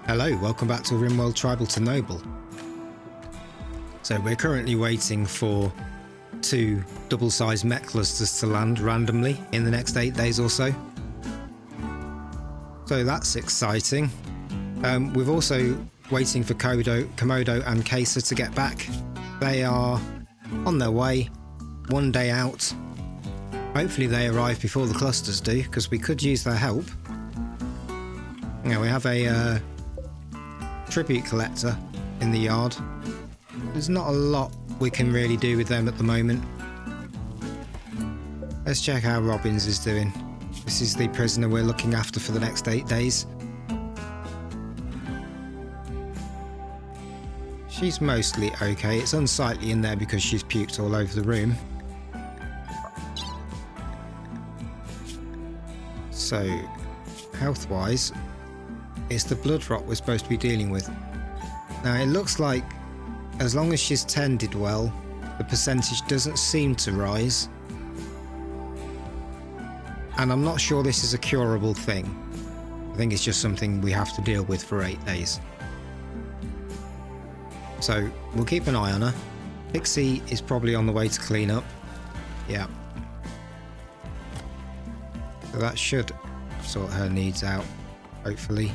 Hello, welcome back to Rimworld Tribal to Noble. So we're currently waiting for 2 double-sized mech clusters to land randomly in the next 8 days or so. So that's exciting. We're also waiting for Komodo and Kesa to get back. They are on their way, 1 day out. Hopefully they arrive before the clusters do, because we could use their help. Now we have a tribute collector in the yard. There's not a lot we can really do with them at the moment. Let's check how Robbins is doing. This is the prisoner we're looking after for the next 8 days. She's mostly okay. It's unsightly in there because she's puked all over the room. So, health-wise, it's the blood rot we're supposed to be dealing with. Now it looks like as long as she's tended well, the percentage doesn't seem to rise. And I'm not sure this is a curable thing. I think it's just something we have to deal with for 8 days. So we'll keep an eye on her. Pixie is probably on the way to clean up. Yeah. So that should sort her needs out, hopefully.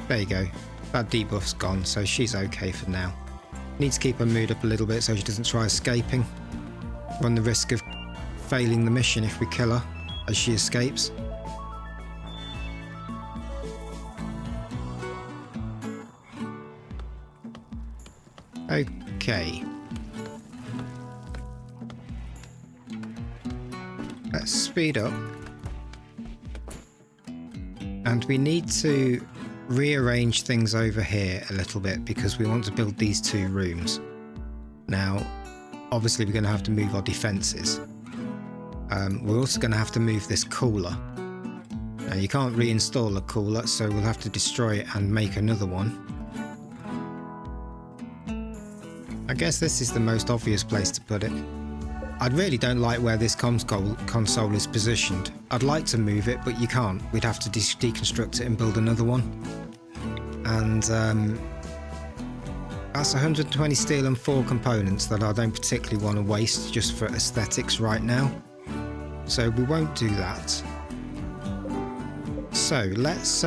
There you go. That debuff's gone, so she's okay for now. Need to keep her mood up a little bit so she doesn't try escaping. Run the risk of failing the mission if we kill her as she escapes. Okay. Let's speed up. And we need to rearrange things over here a little bit because we want to build these 2 rooms. Now, obviously we're going to have to move our defences. We're also going to have to move this cooler. Now, you can't reinstall a cooler, so we'll have to destroy it and make another one. I guess this is the most obvious place to put it. I really don't like where this console is positioned. I'd like to move it, but you can't. We'd have to deconstruct it and build another one. And that's 120 steel and 4 components that I don't particularly want to waste just for aesthetics right now. So we won't do that. So let's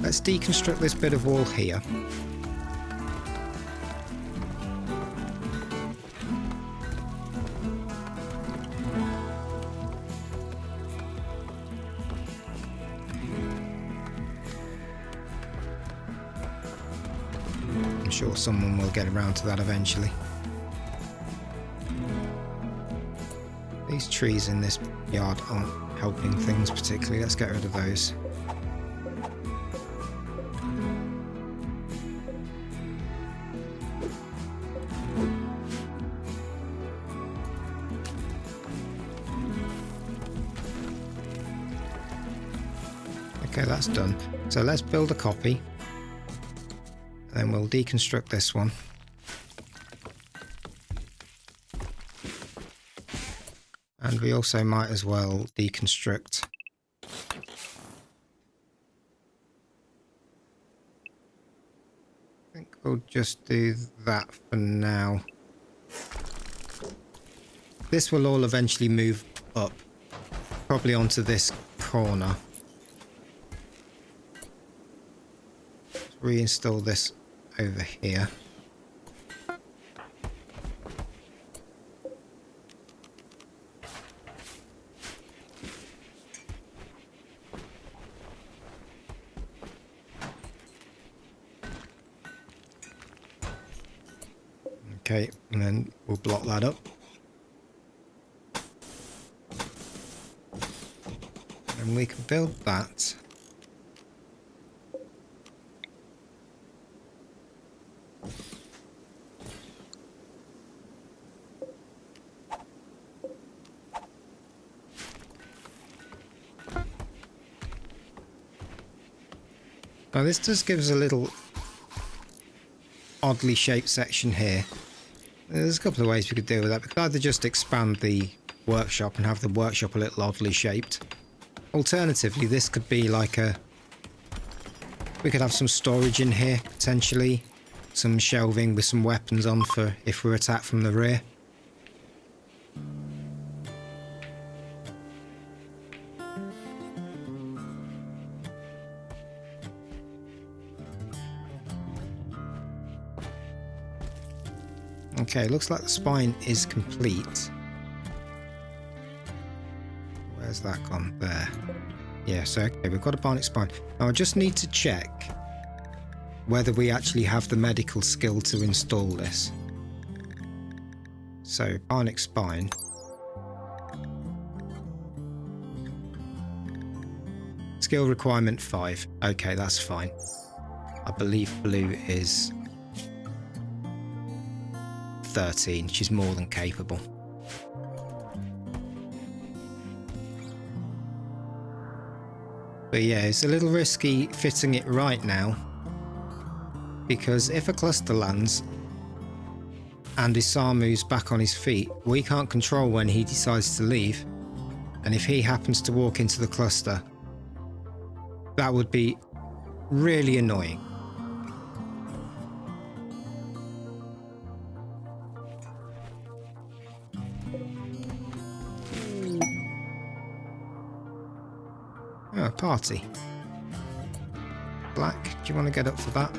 deconstruct this bit of wall here. I'm sure someone will get around to that eventually. These trees in this yard aren't helping things particularly. Let's get rid of those. Okay, that's done. So let's build a copy. Then we'll deconstruct this one. And we also might as well deconstruct I think we'll just do that for now. This will all eventually move up, probably onto this corner. Let's reinstall this over here. Okay, and then we'll block that up. And we can build that. Now this just gives a little oddly shaped section here. There's a couple of ways we could deal with that. We could either just expand the workshop and have the workshop a little oddly shaped. Alternatively, this could be like a... We could have some storage in here, potentially. Some shelving with some weapons on for if we're attacked from the rear. Okay, looks like the spine is complete. Where's that gone? There. Yeah, so okay, we've got a bionic spine. Now I just need to check whether we actually have the medical skill to install this. So, bionic spine. Skill requirement 5. Okay, that's fine. I believe blue is 13. She's more than capable. But yeah, it's a little risky fitting it right now, because if a cluster lands and Isamu's back on his feet, we can't control when he decides to leave. And if he happens to walk into the cluster, that would be really annoying. Oh, party. Black, do you want to get up for that?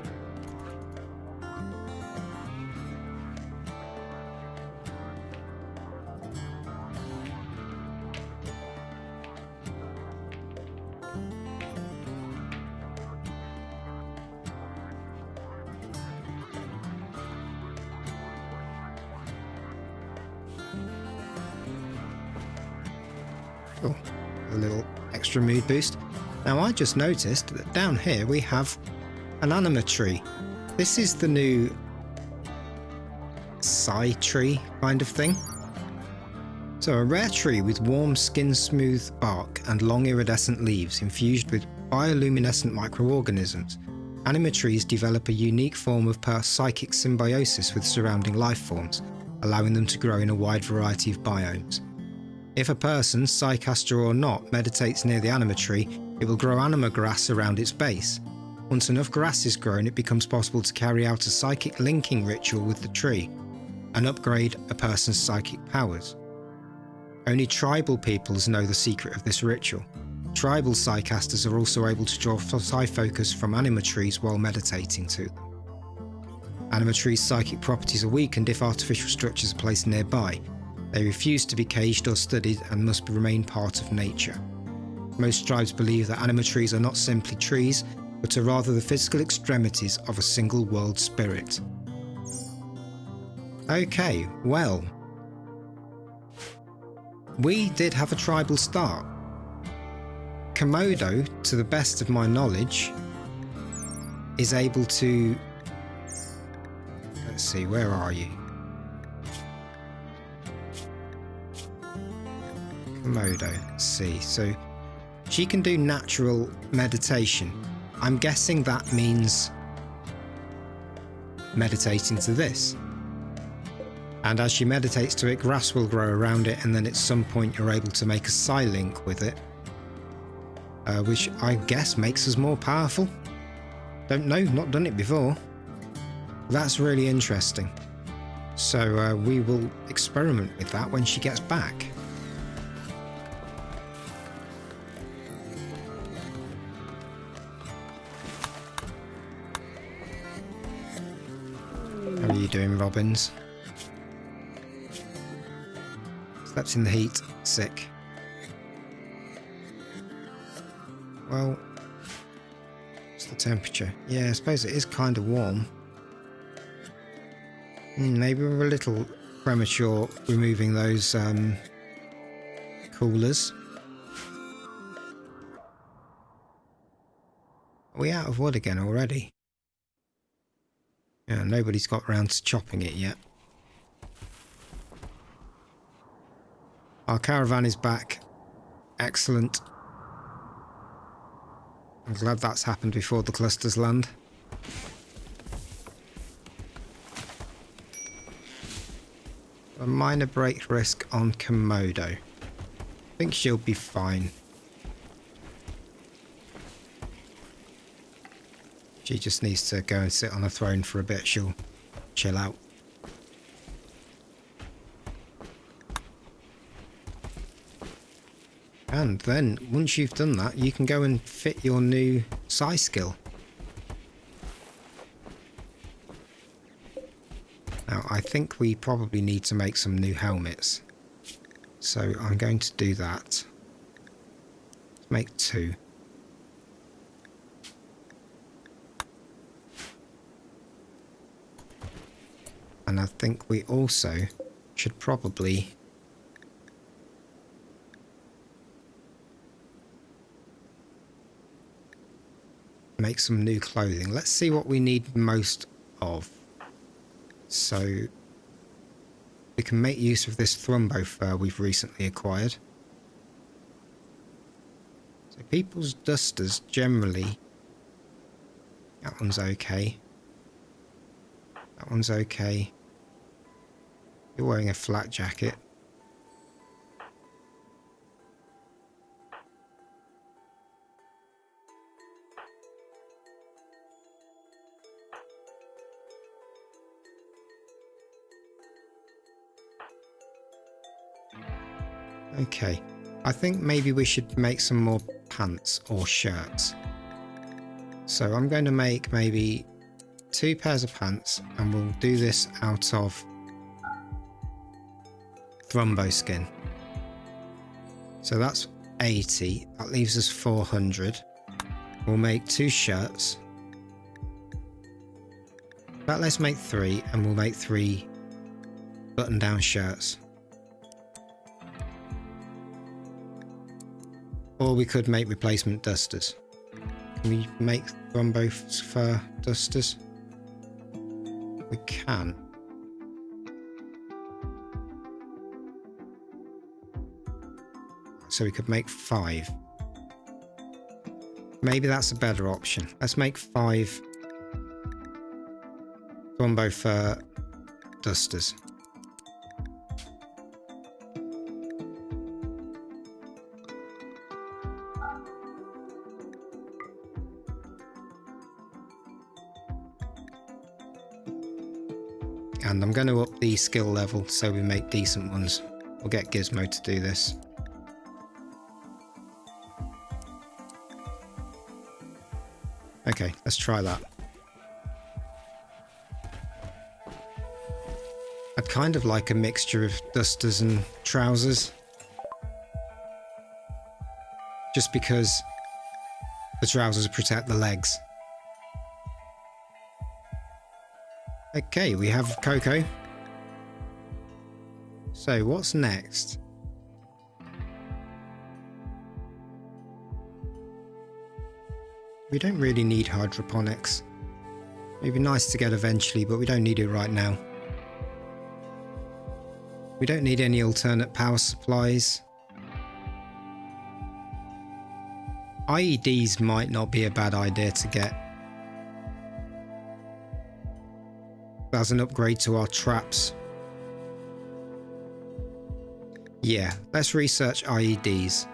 Cool. A little extra mood boost. Now I just noticed that down here we have an Anima tree. This is the new Psi tree kind of thing. So a rare tree with warm skin smooth bark and long iridescent leaves infused with bioluminescent microorganisms. Anima trees develop a unique form of psychic symbiosis with surrounding life forms, allowing them to grow in a wide variety of biomes. If a person, Psycaster or not, meditates near the Anima tree, it will grow anima grass around its base. Once enough grass is grown, it becomes possible to carry out a psychic linking ritual with the tree and upgrade a person's psychic powers. Only tribal peoples know the secret of this ritual. Tribal Psycasters are also able to draw psi focus from Anima trees while meditating to them. Anima trees' psychic properties are weakened if artificial structures are placed nearby. They refuse to be caged or studied and must remain part of nature. Most tribes believe that Anima trees are not simply trees, but are rather the physical extremities of a single world spirit. Okay, well, we did have a tribal start. Komodo, to the best of my knowledge, is able to... Let's see, where are you? Komodo, let's see. So she can do natural meditation. I'm guessing that means meditating to this. And as she meditates to it, grass will grow around it, and then at some point you're able to make a psi link with it. Which I guess makes us more powerful. Don't know, not done it before. That's really interesting. So we will experiment with that when she gets back. How are you doing, Robbins? Slept in the heat. Sick. Well, what's the temperature? Yeah, I suppose it is kind of warm. Maybe we're a little premature removing those coolers. Are we out of wood again already? Yeah, nobody's got round to chopping it yet. Our caravan is back. Excellent. I'm glad that's happened before the clusters land. A minor break risk on Komodo. I think she'll be fine. She just needs to go and sit on a throne for a bit. She'll chill out. And then, once you've done that, you can go and fit your new size skill. Now, I think we probably need to make some new helmets. So I'm going to do that. Let's make 2. And I think we also should probably make some new clothing. Let's see what we need most of. So we can make use of this Thrumbo fur we've recently acquired. So people's dusters generally, that one's okay. That one's okay. You're wearing a flat jacket. Okay, I think maybe we should make some more pants or shirts. So I'm going to make maybe 2 pairs of pants, and we'll do this out of Thrumbo skin. So that's 80, that leaves us 400. We'll make 2 shirts. But let's make 3, and we'll make 3 button down shirts. Or we could make replacement dusters. Can we make Thrumbo fur dusters? We can. So we could make 5. Maybe that's a better option. Let's make 5 Thrumbo fur dusters. And I'm going to up the skill level so we make decent ones. We'll get Gizmo to do this. Okay, let's try that. I'd kind of like a mixture of dusters and trousers. Just because the trousers protect the legs. Okay, we have Coco. So what's next? We don't really need hydroponics. It'd be nice to get eventually, but we don't need it right now. We don't need any alternate power supplies. IEDs might not be a bad idea to get. As an upgrade to our traps. Yeah, let's research IEDs.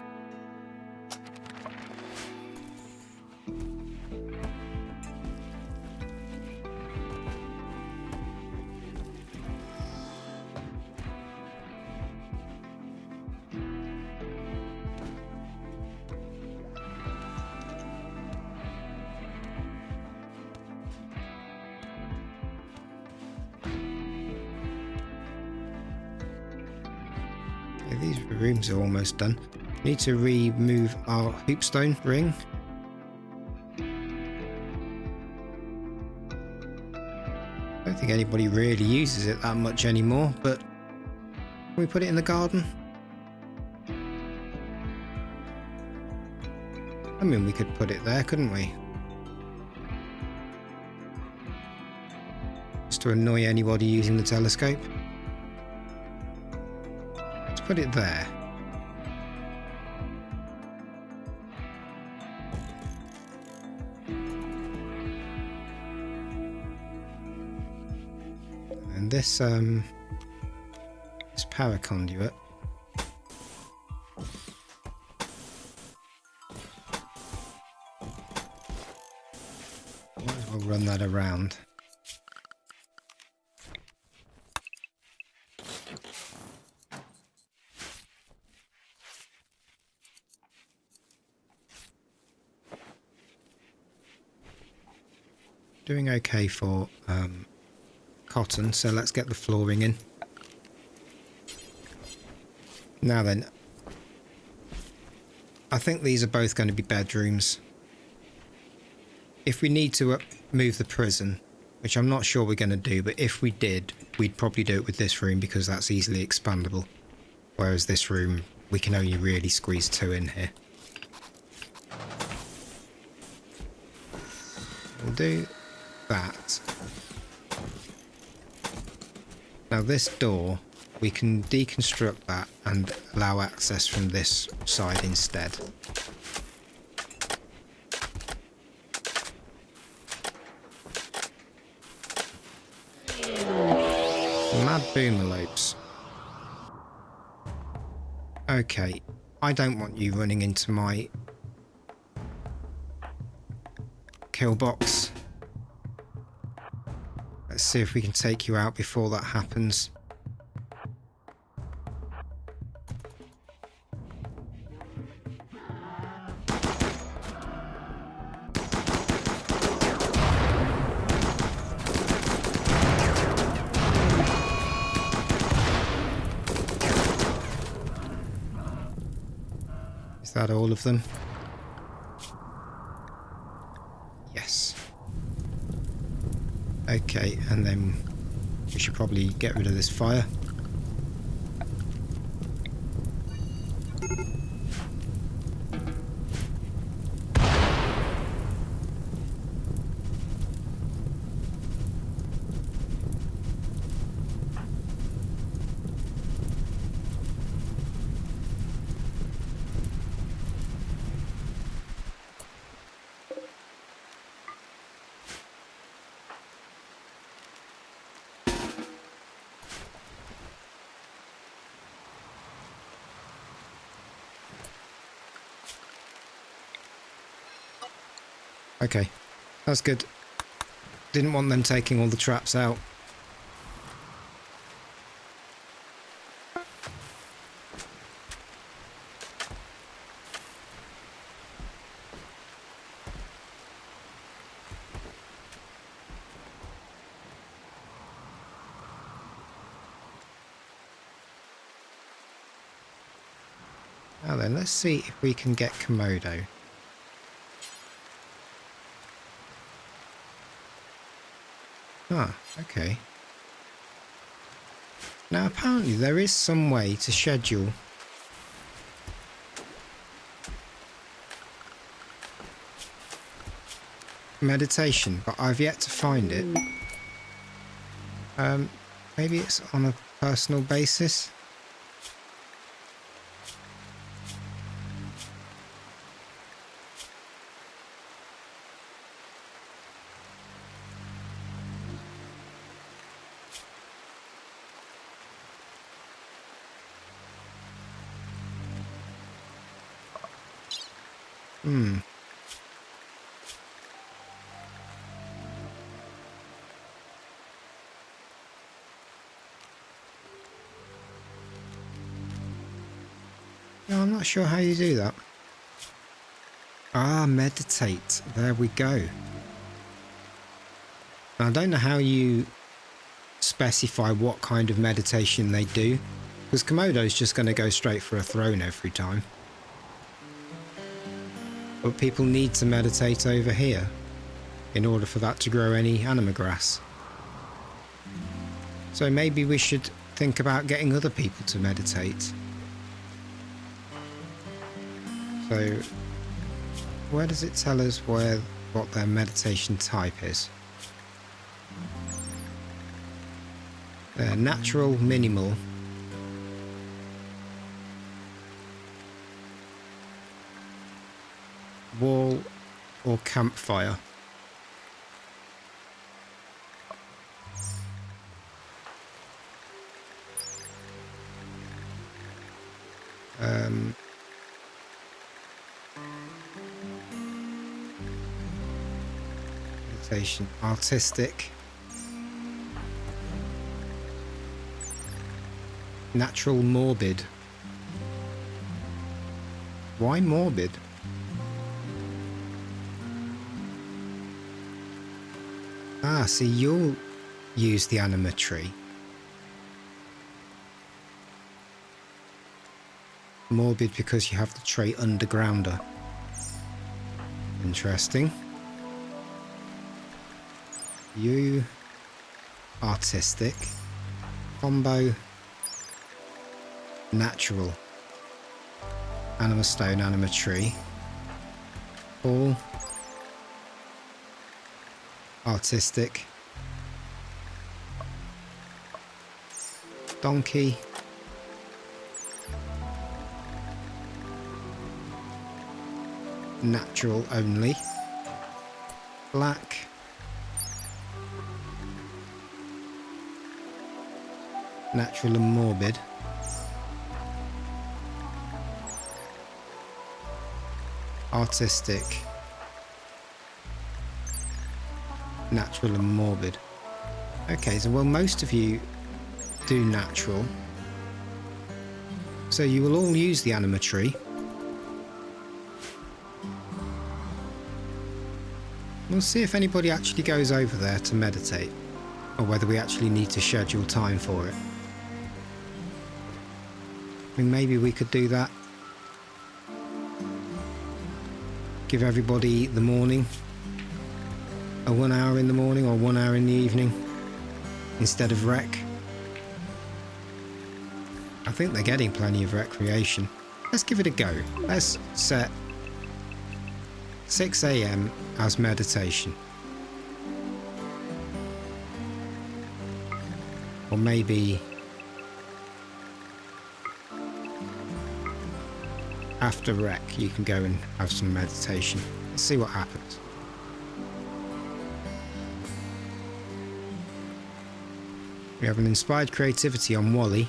These rooms are almost done. Need to remove our hoopstone ring. I don't think anybody really uses it that much anymore, but can we put it in the garden? I mean, we could put it there, couldn't we? Just to annoy anybody using the telescope. Put it there. And this power conduit. Might as well run that around. Doing okay for cotton, so let's get the flooring in. Now then, I think these are both going to be bedrooms. If we need to move the prison, which I'm not sure we're going to do, but if we did, we'd probably do it with this room because that's easily expandable. Whereas this room, we can only really squeeze 2 in here. We'll do that. Now this door, we can deconstruct that and allow access from this side instead. Mad boomalopes. Okay, I don't want you running into my kill box. Let's see if we can take you out before that happens. Is that all of them? Yes. Okay, and then we should probably get rid of this fire. Okay, that's good. Didn't want them taking all the traps out. Now then, let's see if we can get Komodo. Ah, okay. Now apparently there is some way to schedule meditation, but I've yet to find it. Maybe it's on a personal basis. No, I'm not sure how you do that. Ah, meditate. There we go. Now, I don't know how you specify what kind of meditation they do, because Komodo's just going to go straight for a throne every time. But people need to meditate over here in order for that to grow any anima grass. So maybe we should think about getting other people to meditate. So, where does it tell us what their meditation type is? They're natural, minimal. Wall or campfire. Meditation, artistic, natural, morbid. Why morbid? Ah, see, you'll use the Anima tree. Morbid because you have the trait undergrounder. Interesting. You, artistic, combo, natural, Anima stone, Anima tree, all, artistic, donkey, natural only, black, natural and morbid, artistic, natural and morbid. Okay, so well, most of you do natural, so you will all use the Anima tree. We'll see if anybody actually goes over there to meditate, or whether we actually need to schedule time for it. I mean, maybe we could do that. Give everybody the morning, a 1 hour in the morning or 1 hour in the evening, instead of rec. I think they're getting plenty of recreation. Let's give it a go. Let's set 6 AM as meditation. Or maybe after rec you can go and have some meditation. Let's see what happens. We have an inspired creativity on Wally.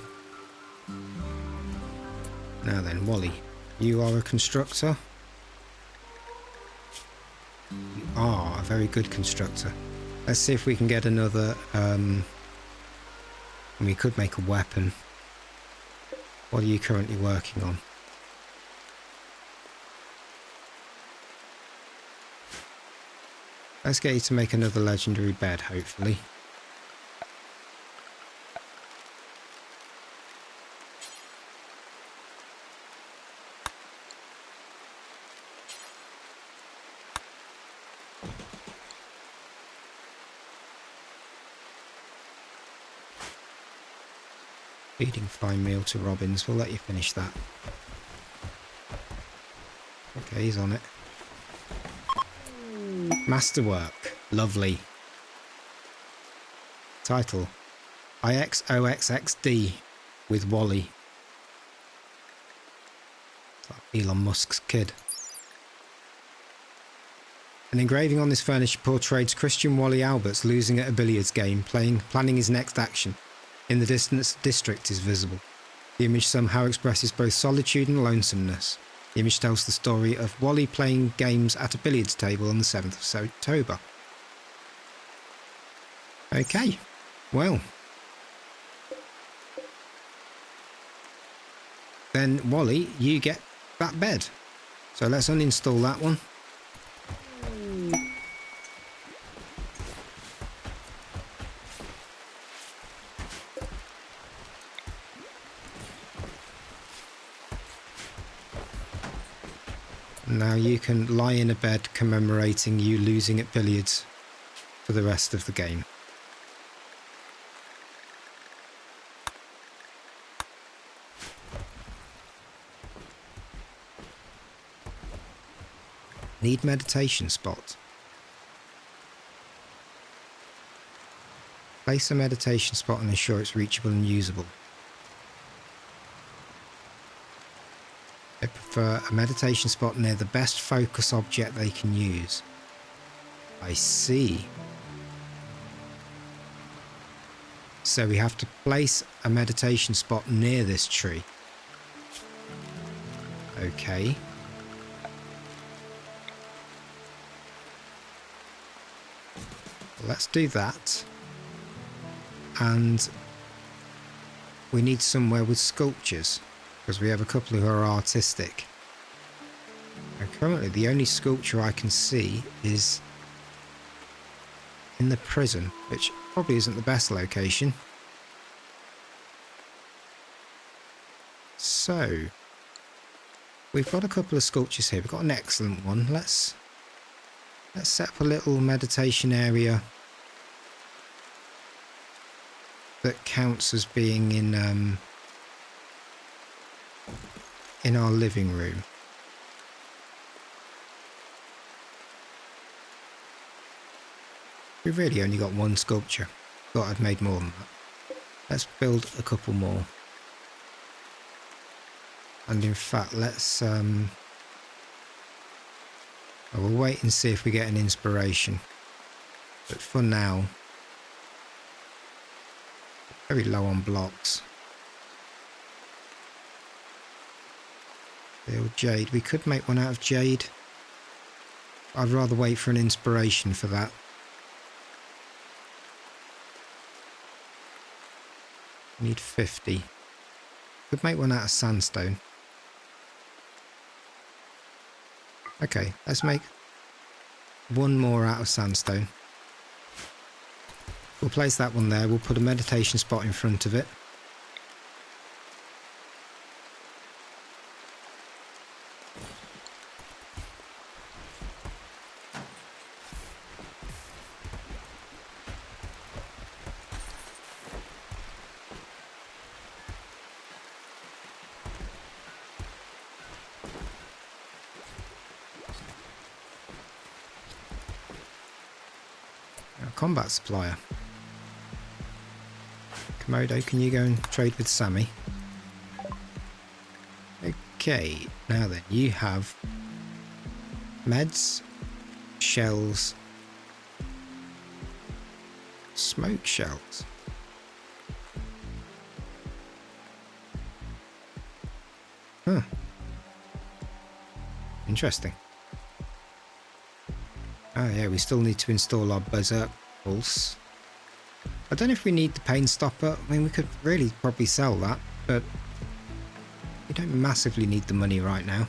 Now then, Wally, you are a constructor. You are a very good constructor. Let's see if we can get another, we could make a weapon. What are you currently working on? Let's get you to make another legendary bed, hopefully. Feeding fine meal to Robbins. We'll let you finish that. Okay, he's on it. Masterwork. Lovely. Title: IXOXXD with Wally. It's like Elon Musk's kid. An engraving on this furniture portrays Christian Wally Alberts losing at a billiards game, planning his next action. In the distance, a district is visible. The image somehow expresses both solitude and lonesomeness. The image tells the story of Wally playing games at a billiards table on the 7th of October. Okay, well. Then, Wally, you get that bed. So let's uninstall that one. Now you can lie in a bed commemorating you losing at billiards for the rest of the game. Need meditation spot. Place a meditation spot and ensure it's reachable and usable. They prefer a meditation spot near the best focus object they can use. I see. So we have to place a meditation spot near this tree. Okay. Let's do that. And we need somewhere with sculptures, because we have a couple who are artistic. And currently the only sculpture I can see is in the prison, which probably isn't the best location. So, we've got a couple of sculptures here. We've got an excellent one. Let's set up a little meditation area that counts as being in our living room. We've really only got one sculpture. Thought I'd made more than that. Let's build a couple more. And in fact, let's we'll wait and see if we get an inspiration. But for now, very low on blocks. Steel jade. We could make one out of jade. I'd rather wait for an inspiration for that. Need 50. Could make one out of sandstone. Okay, let's make one more out of sandstone. We'll place that one there. We'll put a meditation spot in front of it. Combat supplier. Komodo, can you go and trade with Sammy? Okay, now then, you have meds, shells, smoke shells. Huh. Interesting. Oh yeah, we still need to install our berserk pulse. I don't know if we need the pain stopper. I mean, we could really probably sell that, but we don't massively need the money right now.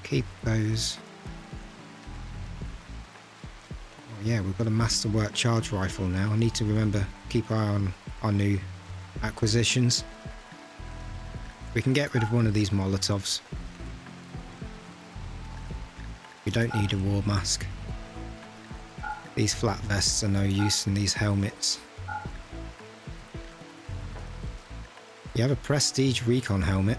Keep those. Yeah, we've got a masterwork charge rifle now. I need to remember, keep an eye on our new acquisitions. We can get rid of one of these Molotovs. We don't need a war mask. These flat vests are no use, and these helmets. You have a prestige recon helmet.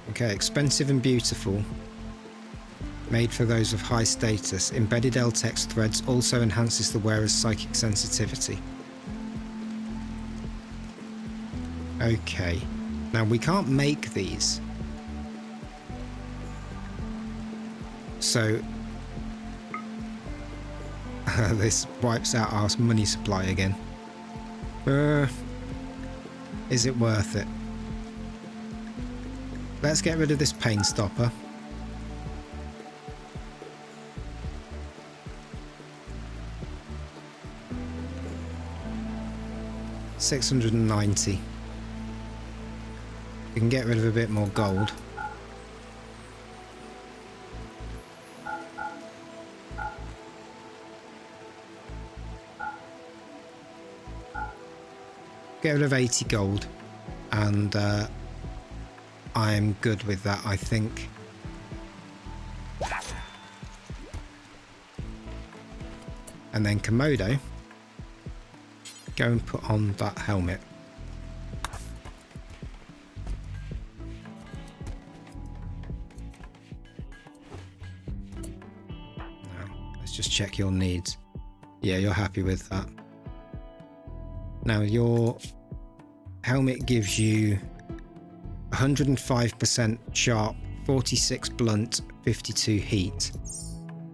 Okay, expensive and beautiful. Made for those of high status. Embedded L-Tex threads also enhances the wearer's psychic sensitivity. Okay. Now we can't make these. So this wipes out our money supply again. Is it worth it? Let's get rid of this pain stopper. $690. We can get rid of a bit more gold. Get rid of 80 gold, and I am good with that, I think. And then Komodo, go and put on that helmet. Now, let's just check your needs. Yeah, you're happy with that. Now your helmet gives you 105% sharp, 46 blunt, 52 heat,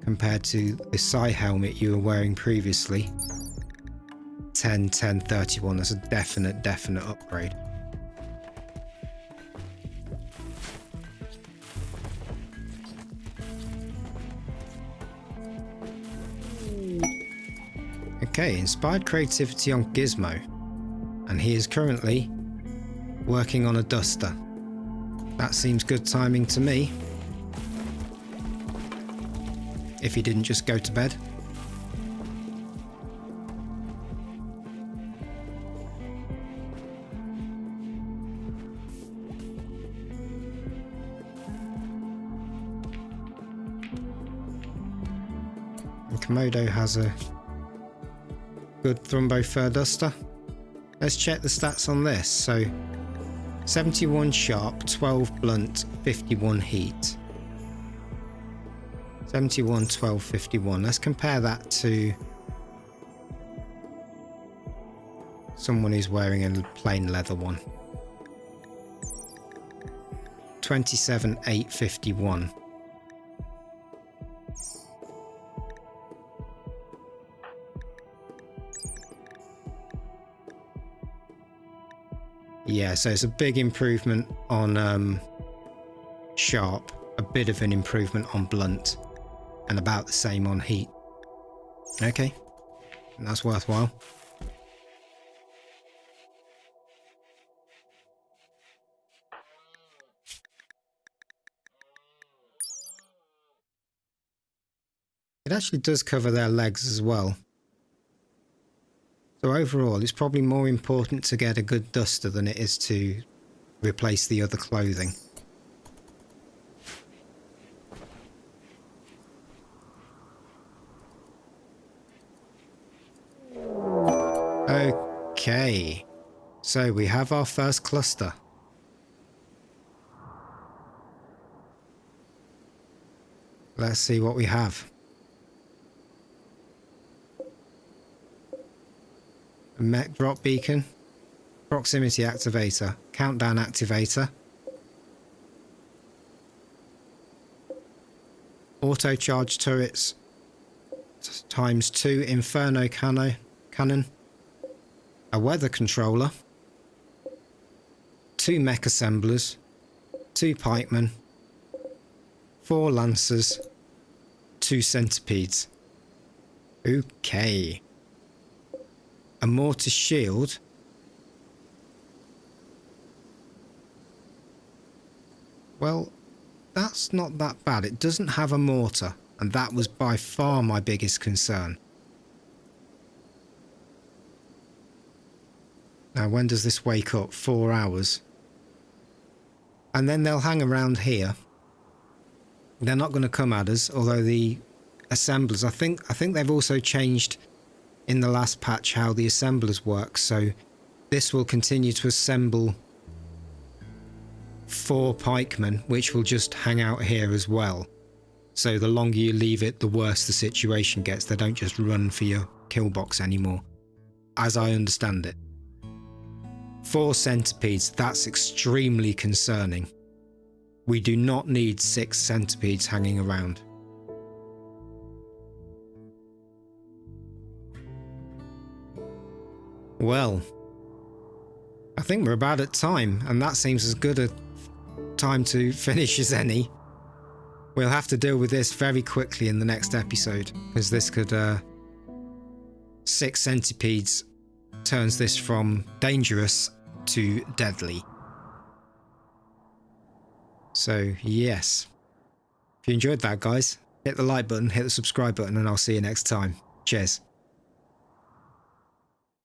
compared to the Psi helmet you were wearing previously. 10, 10, 31. That's a definite upgrade. Okay, inspired creativity on Gizmo, and he is currently working on a duster. That seems good timing to me. If he didn't just go to bed. And Komodo has a good Thrumbo fur duster. Let's check the stats on this. So 71 sharp, 12 blunt, 51 heat. 71, 12, 51. Let's compare that to someone who's wearing a plain leather one. 27, 8, 51. Yeah, so it's a big improvement on sharp, a bit of an improvement on blunt, and about the same on heat. Okay, that's worthwhile. It actually does cover their legs as well. So overall, it's probably more important to get a good duster than it is to replace the other clothing. Okay, so we have our first cluster. Let's see what we have. A mech drop beacon, proximity activator, countdown activator, auto charge turrets ×2 inferno cannon, a weather controller, 2 mech assemblers, 2 pikemen, 4 lancers, 2 centipedes. Okay. A mortar shield. Well, that's not that bad. It doesn't have a mortar, and that was by far my biggest concern. Now, when does this wake up? 4 hours. And then they'll hang around here. They're not going to come at us, although the assemblers, I think they've also changed in the last patch how the assemblers work, so this will continue to assemble 4 pikemen, which will just hang out here as well. So the longer you leave it, the worse the situation gets. They don't just run for your kill box anymore, as I understand it. 4 centipedes, that's extremely concerning. We do not need 6 centipedes hanging around. Well, I think we're about at time, and that seems as good a time to finish as any. We'll have to deal with this very quickly in the next episode, because this could 6 centipedes turns this from dangerous to deadly. So yes, if you enjoyed that, guys, hit the like button, hit the subscribe button, and I'll see you next time. Cheers.